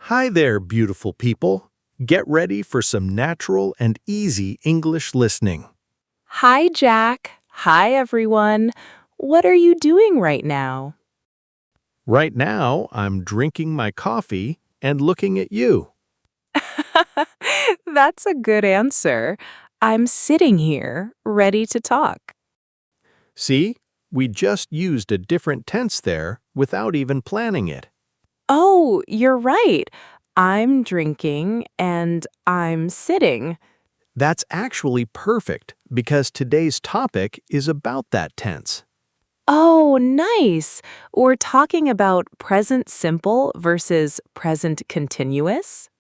Hi there, beautiful people. Get ready for some natural and easy English listening. Hi, Jack. Hi, everyone. What are you doing right now? Right now, I'm drinking my coffee and looking at you. That's a good answer. I'm sitting here, ready to talk. See, we just used a different tense there without even planning it. Oh, you're right. I'm drinking and I'm sitting. That's actually perfect because today's topic is about that tense. Oh, nice. We're talking about present simple versus present continuous.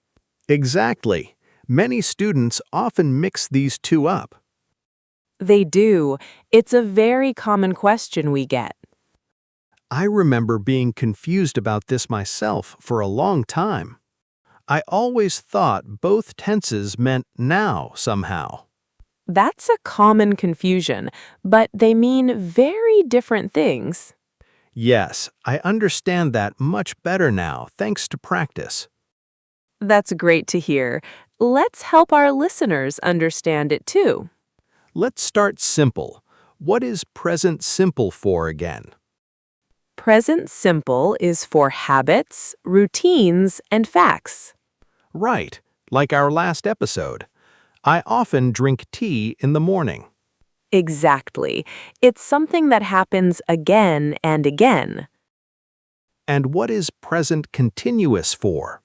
Exactly. Many students often mix these two up. They do. It's a very common question we get. I remember being confused about this myself for a long time. I always thought both tenses meant now somehow. That's a common confusion, but they mean very different things. Yes, I understand that much better now thanks to practice. That's great to hear. Let's help our listeners understand it too. Let's start simple. What is present simple for again? Present simple is for habits, routines, and facts. Right, like our last episode. I often drink tea in the morning. Exactly. It's something that happens again and again. And what is present continuous for?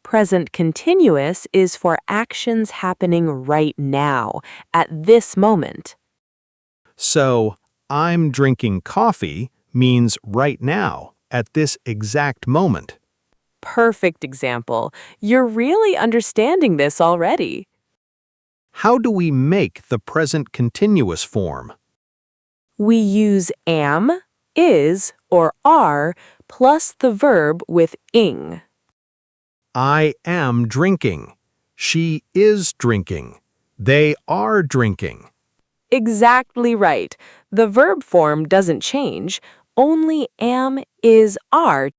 Present continuous is for actions happening right now, at this moment. So, I'm drinking coffee means right now, at this exact moment. Perfect example. You're really understanding this already. How do we make the present continuous form? We use am, is, or are plus the verb with ing. I am drinking. She is drinking. They are drinking. Exactly right. The verb form doesn't change, only am, is, are.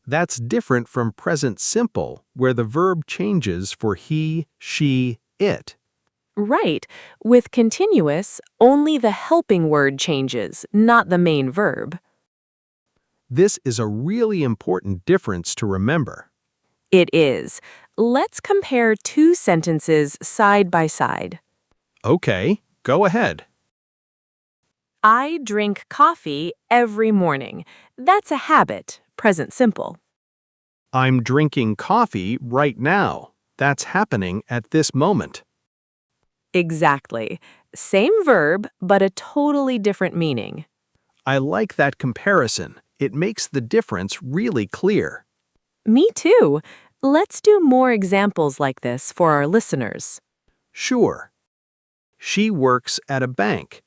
That's different from present simple, where the verb changes for he, she, it. Right. With continuous, only the helping word changes, not the main verb. This is a really important difference to remember. It is. Let's compare two sentences side by side. Okay, go ahead. I drink coffee every morning. That's a habit, present simple. I'm drinking coffee right now. That's happening at this moment. Exactly. Same verb, but a totally different meaning. I like that comparison. It makes the difference really clear. Me too. Let's do more examples like this for our listeners. Sure. She works at a bank.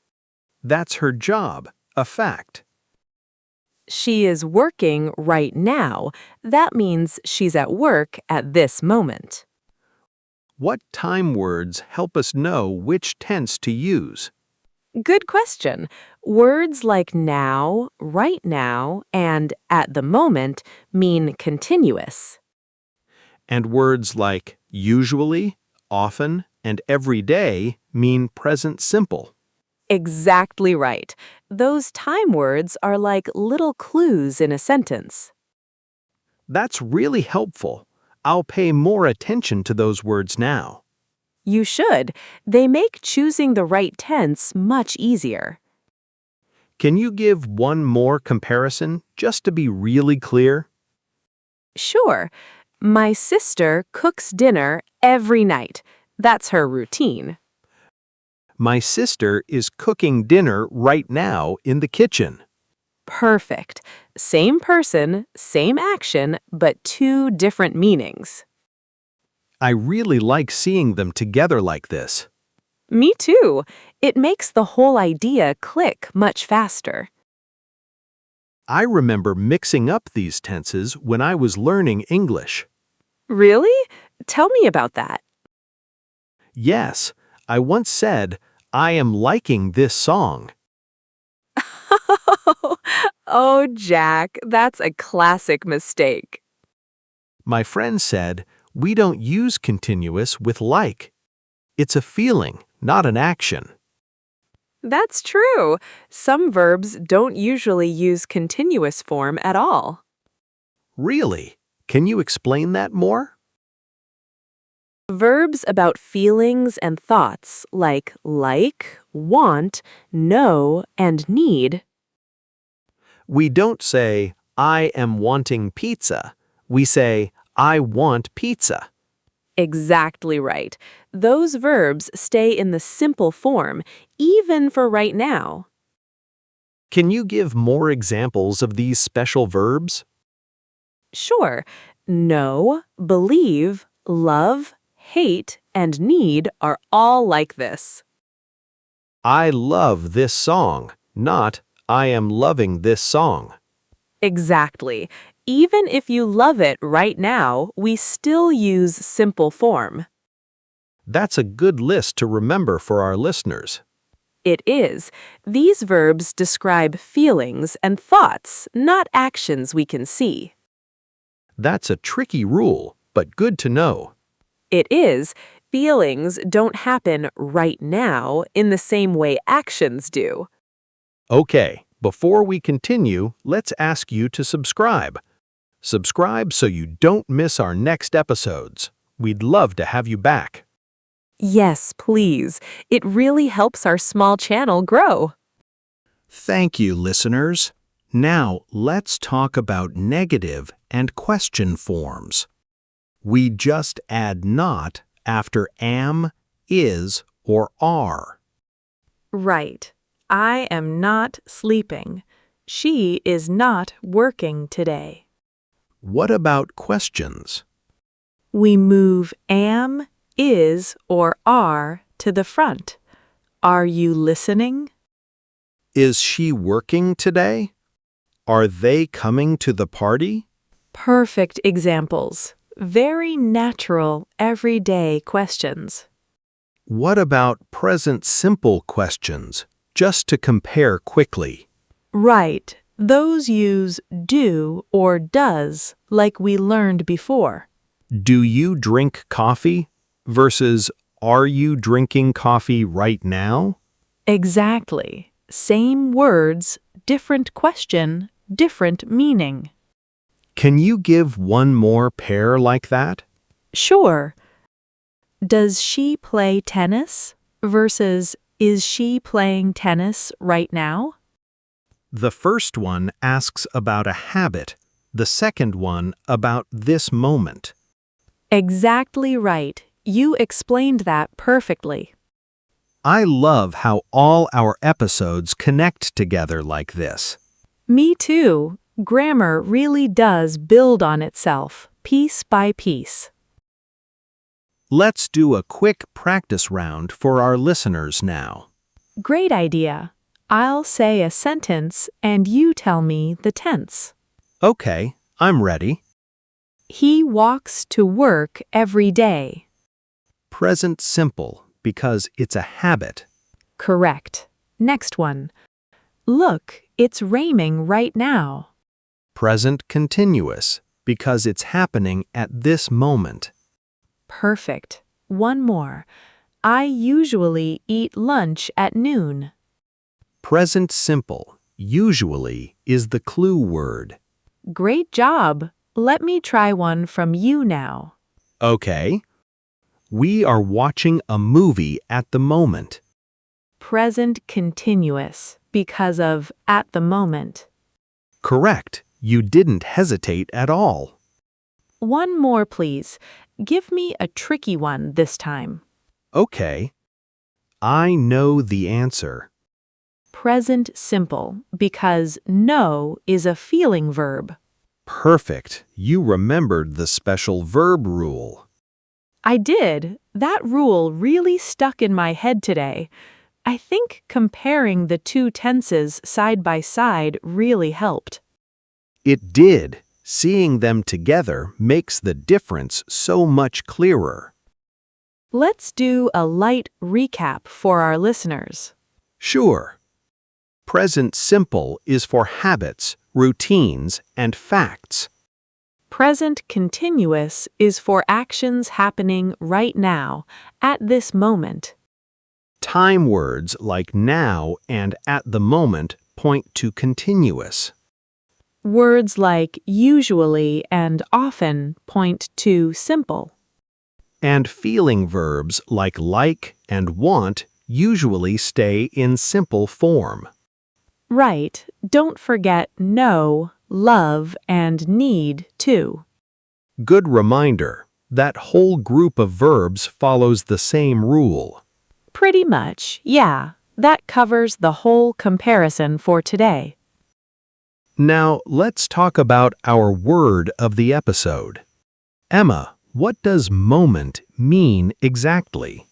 That's her job, a fact. She is working right now. That means she's at work at this moment. What time words help us know which tense to use? Good question. Words like now, right now, and at the moment mean continuous. And words like usually, often, and every day mean present simple. Exactly right. Those time words are like little clues in a sentence. That's really helpful. I'll pay more attention to those words now. You should. They make choosing the right tense much easier. Can you give one more comparison just to be really clear? Sure. My sister cooks dinner every night. That's her routine. My sister is cooking dinner right now in the kitchen. Perfect. Same person, same action, but two different meanings. I really like seeing them together like this. Me too. It makes the whole idea click much faster. I remember mixing up these tenses when I was learning English. Really? Tell me about that. Yes, I once said, I am liking this song. Oh, Jack, that's a classic mistake. My friend said, we don't use continuous with like. It's a feeling, not an action. That's true. Some verbs don't usually use continuous form at all. Really? Can you explain that more? Verbs about feelings and thoughts like, want, know, and need. We don't say, I am wanting pizza. We say, I want pizza. Exactly right. Those verbs stay in the simple form, even for right now. Can you give more examples of these special verbs? Sure, know, believe, love, hate, and need are all like this. I love this song, not I am loving this song. Exactly. Even if you love it right now, we still use simple form. That's a good list to remember for our listeners. It is. These verbs describe feelings and thoughts, not actions we can see. That's a tricky rule, but good to know. It is. Feelings don't happen right now in the same way actions do. Okay, before we continue, let's ask you to subscribe. Subscribe so you don't miss our next episodes. We'd love to have you back. Yes, please. It really helps our small channel grow. Thank you, listeners. Now, let's talk about negative and question forms. We just add not after am, is, or are. Right. I am not sleeping. She is not working today. What about questions? We move am, is, or are to the front. Are you listening? Is she working today? Are they coming to the party? Perfect examples. Very natural, everyday questions. What about present simple questions, just to compare quickly? Right. Those use do or does, like we learned before. Do you drink coffee versus are you drinking coffee right now? Exactly. Same words, different question, different meaning. Can you give one more pair like that? Sure. Does she play tennis versus is she playing tennis right now? The first one asks about a habit, the second one about this moment. Exactly right. You explained that perfectly. I love how all our episodes connect together like this. Me too. Grammar really does build on itself, piece by piece. Let's do a quick practice round for our listeners now. Great idea. I'll say a sentence and you tell me the tense. Okay, I'm ready. He walks to work every day. Present simple because it's a habit. Correct. Next one. Look, it's raining right now. Present continuous because it's happening at this moment. Perfect. One more. I usually eat lunch at noon. Present simple usually is the clue word. Great job. Let me try one from you now. Okay. We are watching a movie at the moment. Present continuous because of at the moment. Correct. You didn't hesitate at all. One more, please. Give me a tricky one this time. Okay. I know the answer. Present simple because know is a feeling verb. Perfect. You remembered the special verb rule. I did. That rule really stuck in my head today. I think comparing the two tenses side by side really helped. It did. Seeing them together makes the difference so much clearer. Let's do a light recap for our listeners. Sure. Present simple is for habits, routines, and facts. Present continuous is for actions happening right now, at this moment. Time words like now and at the moment point to continuous. Words like usually and often point to simple. And feeling verbs like and want usually stay in simple form. Right, don't forget know, love, and need, too. Good reminder, that whole group of verbs follows the same rule. Pretty much, yeah. That covers the whole comparison for today. Now, let's talk about our word of the episode. Emma, what does moment mean exactly?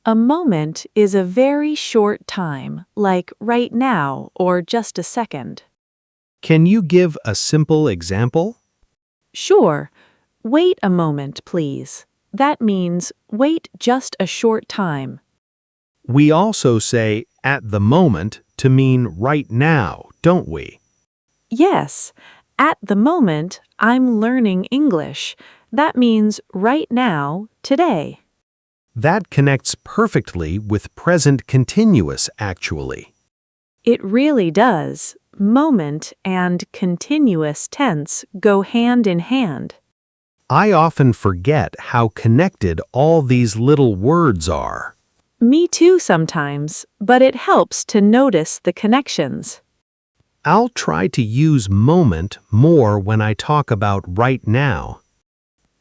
A moment is a very short time, like right now or just a second. Can you give a simple example? Sure. Wait a moment, please. That means wait just a short time. We also say at the moment to mean right now, don't we? Yes, at the moment, I'm learning English. That means right now, today. That connects perfectly with present continuous, actually. It really does. Moment and continuous tense go hand in hand. I often forget how connected all these little words are. Me too sometimes, but it helps to notice the connections. I'll try to use moment more when I talk about right now.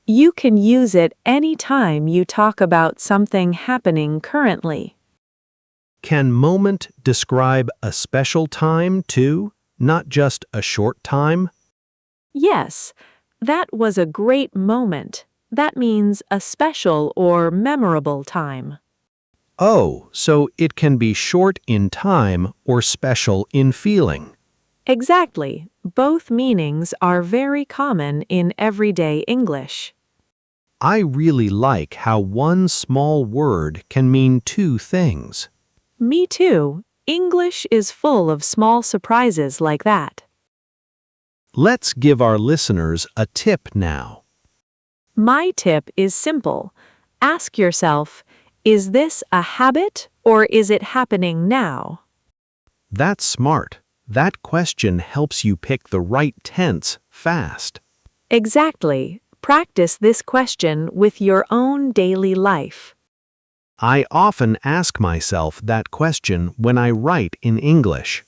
You can use it any time you talk about something happening currently. Can moment describe a special time too, not just a short time? Yes, that was a great moment. That means a special or memorable time. Oh, so it can be short in time or special in feeling. Exactly. Both meanings are very common in everyday English. I really like how one small word can mean two things. Me too. English is full of small surprises like that. Let's give our listeners a tip now. My tip is simple. Ask yourself, is this a habit or is it happening now? That's smart. That question helps you pick the right tense fast. Exactly. Practice this question with your own daily life. I often ask myself that question when I write in English.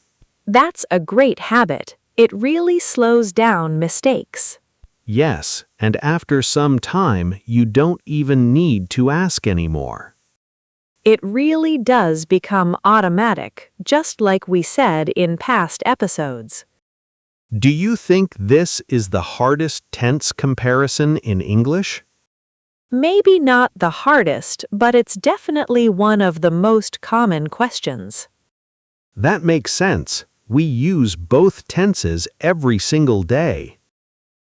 That's a great habit. It really slows down mistakes. Yes, and after some time, you don't even need to ask anymore. It really does become automatic, just like we said in past episodes. Do you think this is the hardest tense comparison in English? Maybe not the hardest, but it's definitely one of the most common questions. That makes sense. We use both tenses every single day.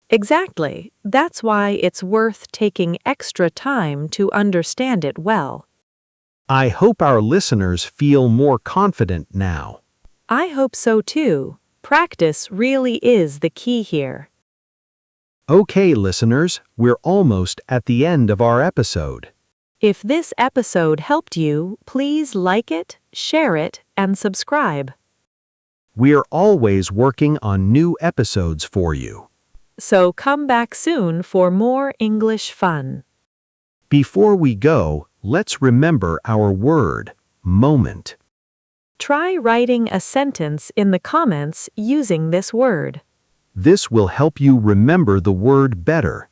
Exactly. That's why it's worth taking extra time to understand it well. I hope our listeners feel more confident now. I hope so too. Practice really is the key here. Okay, listeners, we're almost at the end of our episode. If this episode helped you, please like it, share it, and subscribe. We're always working on new episodes for you. So come back soon for more English fun. Before we go, let's remember our word, moment. Try writing a sentence in the comments using this word. This will help you remember the word better.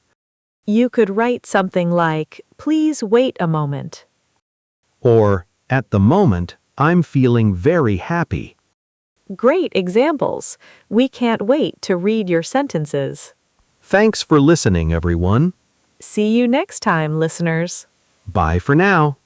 You could write something like, please wait a moment. Or, at the moment, I'm feeling very happy. Great examples. We can't wait to read your sentences. Thanks for listening, everyone. See you next time, listeners. Bye for now.